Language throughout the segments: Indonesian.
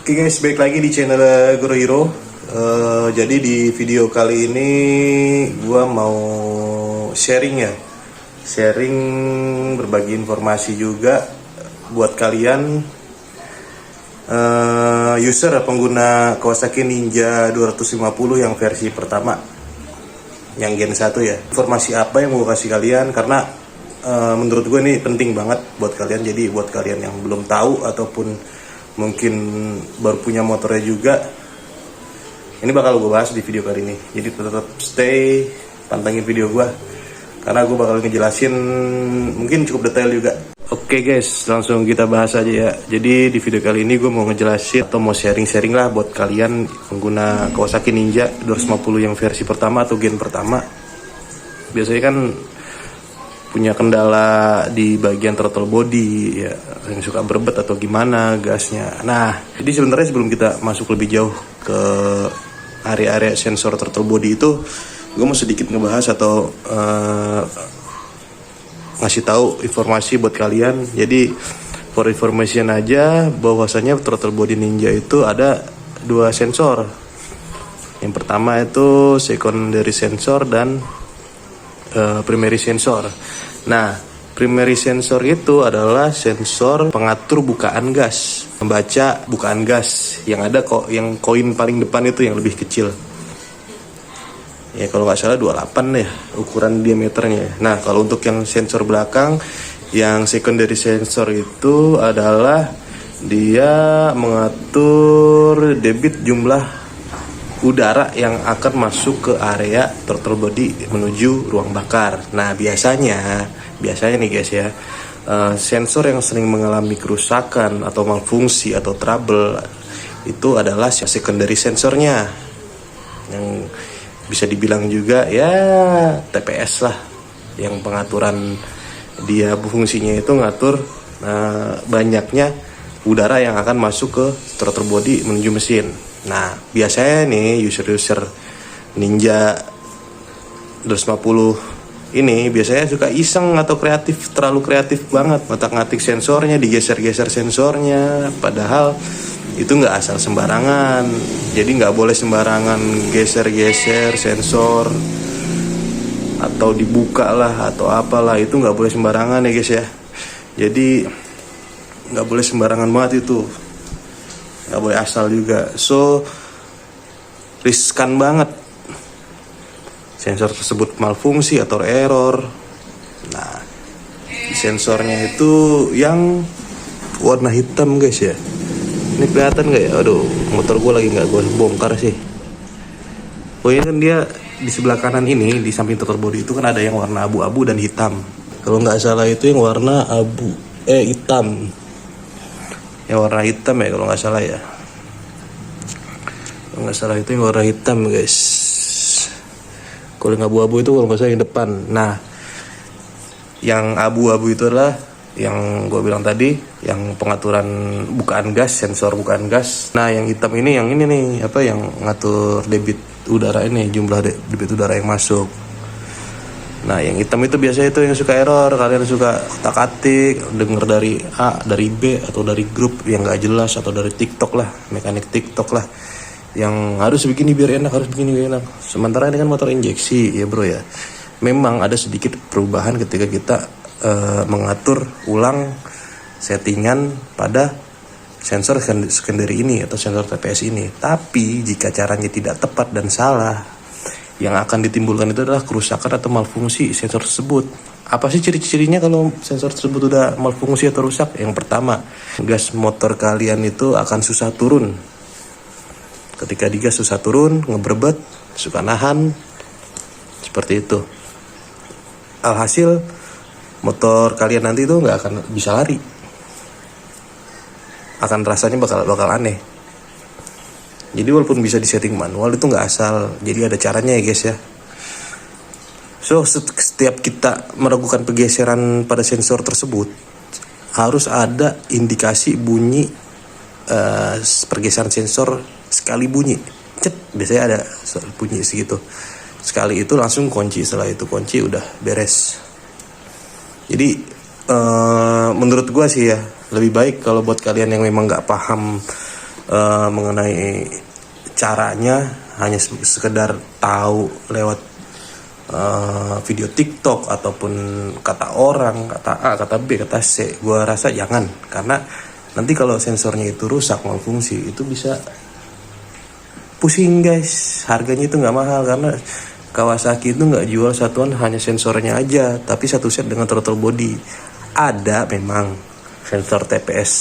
Oke guys, balik lagi di channel Guru Hero. Jadi di video kali ini gua mau sharing ya, sharing berbagi informasi juga buat kalian user pengguna Kawasaki Ninja 250 yang versi pertama, yang Gen 1 ya. Informasi apa yang mau kasih kalian karena menurut gue ini penting banget buat kalian. Jadi buat kalian yang belum tahu ataupun mungkin baru punya motornya juga, ini bakal gue bahas di video kali ini. Jadi tetap stay, pantengin video gue karena gue bakal ngejelasin mungkin cukup detail juga. Oke guys, langsung kita bahas aja ya. Jadi di video kali ini gue mau ngejelasin atau mau sharing-sharing lah buat kalian pengguna Kawasaki Ninja 250 yang versi pertama atau gen pertama. Biasanya kan punya kendala di bagian throttle body ya, yang suka berbet atau gimana gasnya. Nah, jadi sebenarnya sebelum kita masuk lebih jauh ke area-area sensor throttle body itu, gue mau sedikit ngebahas atau ngasih tahu informasi buat kalian. Jadi for information aja, bahwasanya throttle body Ninja itu ada dua sensor. Yang pertama itu secondary sensor dan primary sensor. Nah, primary sensor itu adalah sensor pengatur bukaan gas, membaca bukaan gas yang ada kok, yang koin paling depan itu yang lebih kecil. Ya kalau nggak salah 28 ya ukuran diameternya. Nah, kalau untuk yang sensor belakang, yang secondary sensor itu adalah dia mengatur debit jumlah udara yang akan masuk ke area throttle body menuju ruang bakar. Nah, biasanya nih guys ya, sensor yang sering mengalami kerusakan atau malfungsi atau trouble itu adalah secondary sensornya, yang bisa dibilang juga ya TPS lah, yang pengaturan dia fungsinya itu ngatur banyaknya udara yang akan masuk ke throttle body menuju mesin. Nah, biasanya nih user-user Ninja 250 ini biasanya suka iseng atau kreatif, terlalu kreatif banget, ngotak-ngatik sensornya, digeser-geser sensornya, padahal itu nggak asal sembarangan. Jadi nggak boleh sembarangan geser-geser sensor atau dibuka lah atau apalah, itu nggak boleh sembarangan ya guys ya. Jadi nggak boleh sembarangan banget itu, nggak boleh asal juga. So riskan banget sensor tersebut malfungsi atau error. Nah, sensornya itu yang warna hitam guys ya. Ini kelihatan nggak ya? Aduh, motor gue lagi nggak gue bongkar sih. Oh ini kan dia di sebelah kanan ini, di samping throttle body itu kan ada yang warna abu-abu dan hitam. Kalau nggak salah itu yang warna hitam. Yang warna hitam ya kalau nggak salah ya. Kalau nggak salah itu yang warna hitam guys. Kalau yang abu-abu itu kalau nggak salah yang depan. Nah, yang abu-abu itu adalah yang gue bilang tadi, yang pengaturan bukaan gas, sensor bukaan gas. Nah, yang hitam ini, yang ini nih, apa yang ngatur debit udara ini, jumlah debit udara yang masuk. Nah, yang hitam itu biasanya itu yang suka error, kalian suka otak-atik, denger dari A, dari B, atau dari grup yang gak jelas, atau dari TikTok lah, mekanik TikTok lah, yang harus begini biar enak, harus begini biar enak. Sementara ini kan motor injeksi ya bro ya. Memang ada sedikit perubahan ketika kita mengatur ulang settingan pada sensor secondary ini atau sensor TPS ini. Tapi jika caranya tidak tepat dan salah, yang akan ditimbulkan itu adalah kerusakan atau malfungsi sensor tersebut. Apa sih ciri-cirinya kalau sensor tersebut udah malfungsi atau rusak? Yang pertama, gas motor kalian itu akan susah turun. Ketika digas susah turun, ngeberbet, suka nahan, seperti itu. Alhasil motor kalian nanti itu nggak akan bisa lari, akan rasanya bakal aneh. Jadi walaupun bisa disetting manual, itu nggak asal, jadi ada caranya ya guys ya. So setiap kita meragukan pergeseran pada sensor tersebut, harus ada indikasi bunyi pergeseran sensor. Sekali bunyi cet, biasanya ada bunyi segitu. Sekali itu langsung kunci, setelah itu kunci udah beres. Jadi menurut gue sih ya, lebih baik kalau buat kalian yang memang nggak paham mengenai caranya hanya sekedar tahu lewat video TikTok ataupun kata orang, kata A, kata B, kata C, gue rasa jangan, karena nanti kalau sensornya itu rusak malfungsi itu bisa pusing guys. Harganya itu nggak mahal karena Kawasaki itu nggak jual satuan hanya sensornya aja, tapi satu set dengan throttle body. Ada memang sensor TPS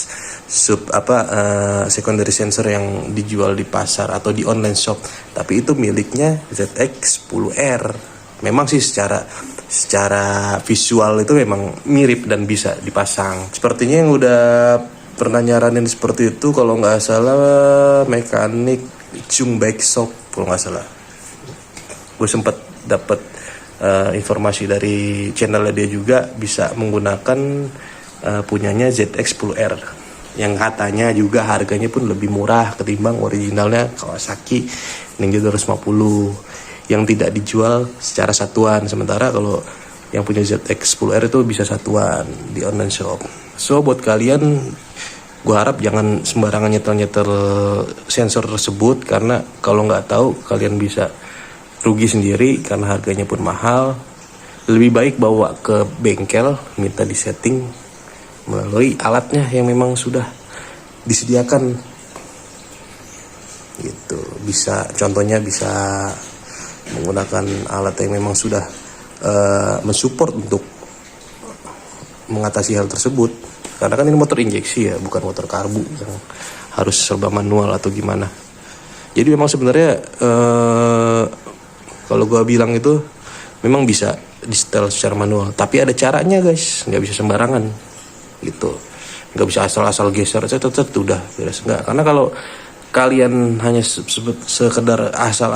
secondary sensor yang dijual di pasar atau di online shop, tapi itu miliknya ZX10R. Memang sih secara visual itu memang mirip dan bisa dipasang. Sepertinya yang udah pernah nyaranin seperti itu kalau nggak salah mekanik Chung Bike Shop kalau nggak salah. Gue sempat dapat informasi dari channelnya dia juga bisa menggunakan punyanya ZX10R yang katanya juga harganya pun lebih murah ketimbang originalnya Kawasaki Ninja 250 yang tidak dijual secara satuan. Sementara kalau yang punya ZX10R itu bisa satuan di online shop. So buat kalian, gue harap jangan sembarangan nyetel sensor tersebut, karena kalau nggak tahu kalian bisa rugi sendiri karena harganya pun mahal. Lebih baik bawa ke bengkel, minta disetting melalui alatnya yang memang sudah disediakan gitu. Contohnya bisa menggunakan alat yang memang sudah mensupport untuk mengatasi hal tersebut, karena kan ini motor injeksi ya, bukan motor karbu yang harus serba manual atau gimana. Jadi memang sebenarnya kalau gue bilang itu memang bisa di setel secara manual, tapi ada caranya guys, nggak bisa sembarangan gitu, nggak bisa asal-asal geser udah beres, nggak. Karena kalau kalian hanya sekedar asal,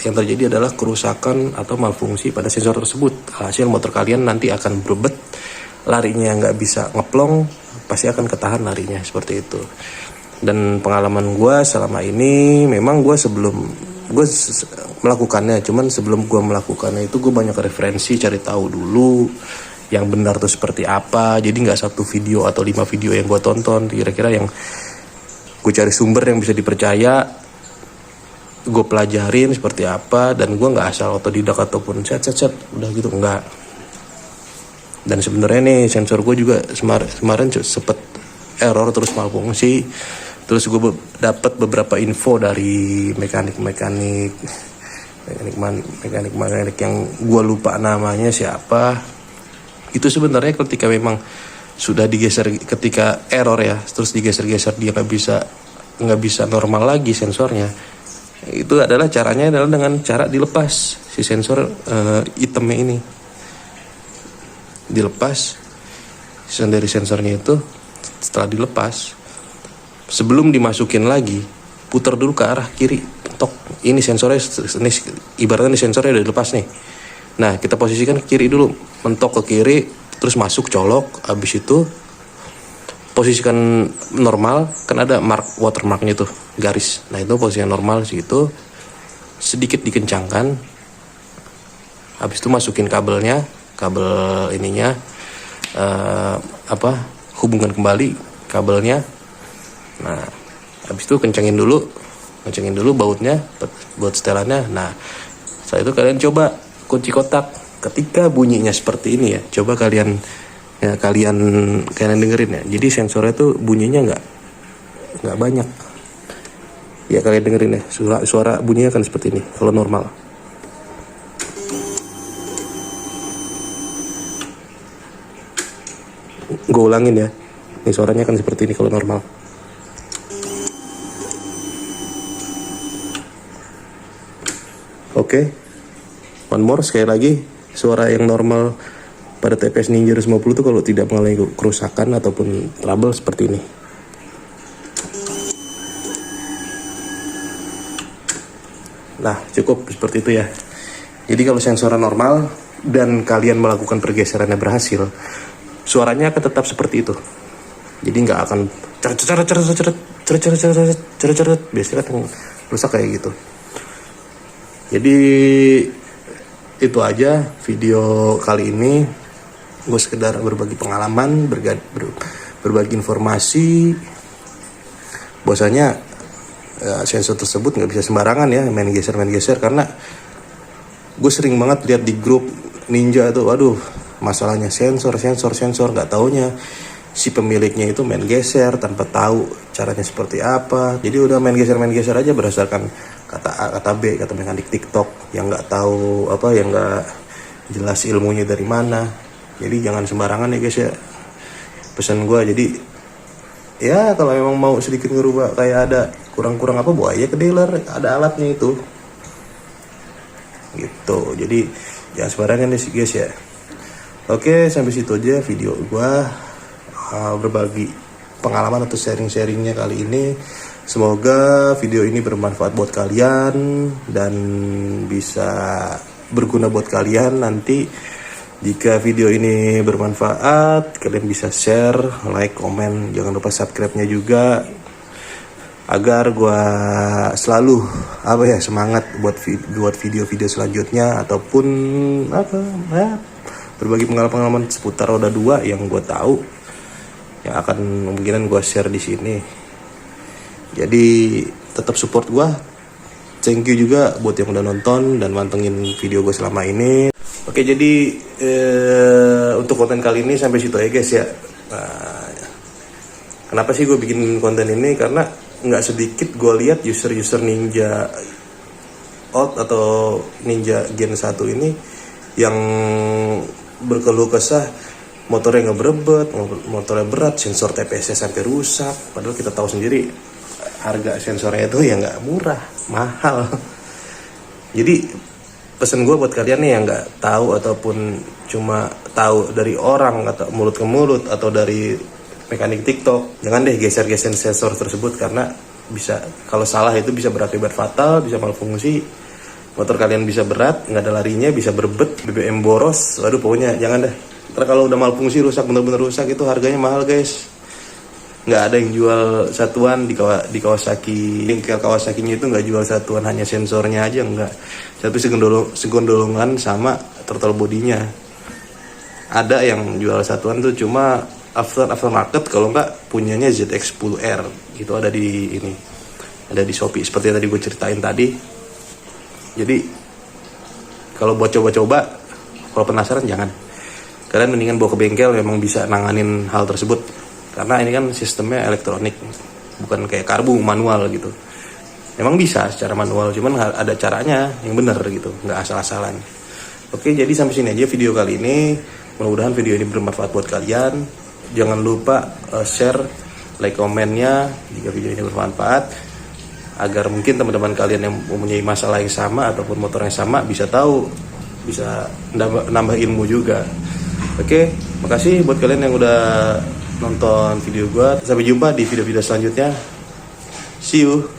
yang terjadi adalah kerusakan atau malfungsi pada sensor tersebut. Hasil motor kalian nanti akan berbet, larinya nggak bisa ngeplong, pasti akan ketahan larinya seperti itu. Dan pengalaman gue selama ini, memang gue melakukannya, cuman sebelum gue melakukannya itu gue banyak referensi, cari tahu dulu yang benar tuh seperti apa. Jadi nggak satu video atau 5 video yang gue tonton, kira-kira yang gue cari sumber yang bisa dipercaya, gue pelajarin seperti apa, dan gue nggak asal otodidak ataupun set udah gitu, enggak. Dan sebenarnya nih sensor gue juga kemarin sempet error terus malfungsi. Terus gue dapat beberapa info dari mekanik yang gue lupa namanya siapa. Itu sebenarnya ketika memang sudah digeser, ketika error ya, terus digeser-geser dia nggak bisa normal lagi sensornya. Itu adalah caranya adalah dengan cara dilepas si sensor itemnya ini, dilepas dari sensornya itu. Setelah dilepas, sebelum dimasukin lagi, putar dulu ke arah kiri. Tok, ini sensornya, ini ibaratnya ini sensornya udah dilepas nih. Nah, kita posisikan ke kiri dulu, mentok ke kiri, terus masuk colok. Habis itu posisikan normal, kan ada watermarknya tuh, garis. Nah, itu posisi normal situ, sedikit dikencangkan. Habis itu masukin kabel ininya, hubungan kembali kabelnya. Nah, habis itu kencengin dulu bautnya, buat setelannya. Nah, setelah itu kalian coba kunci kotak. Ketika bunyinya seperti ini ya, coba kalian dengerin ya. Jadi sensornya tuh bunyinya nggak banyak. Ya kalian dengerin ya, suara bunyinya kan seperti ini kalau normal. Gue ulangin ya, ini suaranya kan seperti ini kalau normal. Oke, one more, sekali lagi. Suara yang normal pada TPS Ninja 250 itu kalau tidak mengalami kerusakan ataupun trouble seperti ini. Nah, cukup seperti itu ya. Jadi kalau sensor normal dan kalian melakukan pergeserannya berhasil, suaranya akan tetap seperti itu. Jadi nggak akan ceret. Biasanya kan rusak kayak gitu. Jadi itu aja video kali ini. Gue sekedar berbagi pengalaman, berbagi informasi bahwasanya sensor tersebut nggak bisa sembarangan ya main geser, karena gue sering banget lihat di grup ninja tuh, aduh masalahnya sensor, nggak taunya si pemiliknya itu main geser tanpa tahu caranya seperti apa. Jadi udah main geser aja berdasarkan kata A, kata B, kata mekanik TikTok yang nggak tahu apa, yang nggak jelas ilmunya dari mana. Jadi jangan sembarangan ya guys ya, pesan gue. Jadi ya kalau memang mau sedikit ngerubah kayak ada kurang-kurang apa, bawa aja ke dealer, ada alatnya itu gitu. Jadi jangan sembarangan deh guys ya. Oke, sampai situ aja video gue berbagi pengalaman atau sharingnya kali ini. Semoga video ini bermanfaat buat kalian dan bisa berguna buat kalian. Nanti jika video ini bermanfaat, kalian bisa share, like, komen, jangan lupa subscribe-nya juga, agar gue selalu semangat buat video-video selanjutnya, ataupun berbagi pengalaman seputar roda 2 yang gue tahu, yang akan kemungkinan gue share di sini. Jadi tetap support gue. Thank you juga buat yang udah nonton dan mantengin video gue selama ini. Oke, jadi untuk konten kali ini sampai situ aja guys ya. Kenapa sih gue bikin konten ini? Karena nggak sedikit gue lihat user Ninja Out atau Ninja Gen 1 ini yang berkeluh kesah motornya nggak berebet, motornya berat, sensor TPS sampai rusak. Padahal kita tahu sendiri harga sensornya itu ya nggak murah, mahal. Jadi pesan gue buat kalian nih yang nggak tahu ataupun cuma tahu dari orang atau mulut ke mulut atau dari mekanik TikTok, jangan deh geser-geser sensor tersebut, karena bisa, kalau salah itu bisa berakibat fatal, bisa malfungsi. Motor kalian bisa berat, nggak ada larinya, bisa berebet, BBM boros. Waduh, pokoknya jangan deh. Karena kalau udah malfungsi, rusak, bener-bener rusak, itu harganya mahal guys. Nggak ada yang jual satuan di Kawasaki. Bengkel Kawasakinya itu nggak jual satuan, hanya sensornya aja, nggak. Tapi segondolongan sama throttle bodinya. Ada yang jual satuan tuh cuma aftermarket, kalau nggak punyanya ZX10R. Gitu ada di ini. Ada di Shopee, seperti yang tadi gue ceritain tadi. Jadi kalau buat coba-coba, kalau penasaran jangan. Kalian mendingan bawa ke bengkel, memang bisa nanganin hal tersebut. Karena ini kan sistemnya elektronik, bukan kayak karbu manual gitu. Memang bisa secara manual, cuman ada caranya yang benar gitu, nggak asal-asalan. Oke, jadi sampai sini aja video kali ini. Mudah-mudahan video ini bermanfaat buat kalian. Jangan lupa share, like, komennya jika video ini bermanfaat, agar mungkin teman-teman kalian yang mempunyai masalah yang sama ataupun motor yang sama bisa tahu, bisa nambah ilmu juga. Oke, makasih buat kalian yang udah nonton video gue. Sampai jumpa di video-video selanjutnya. See you.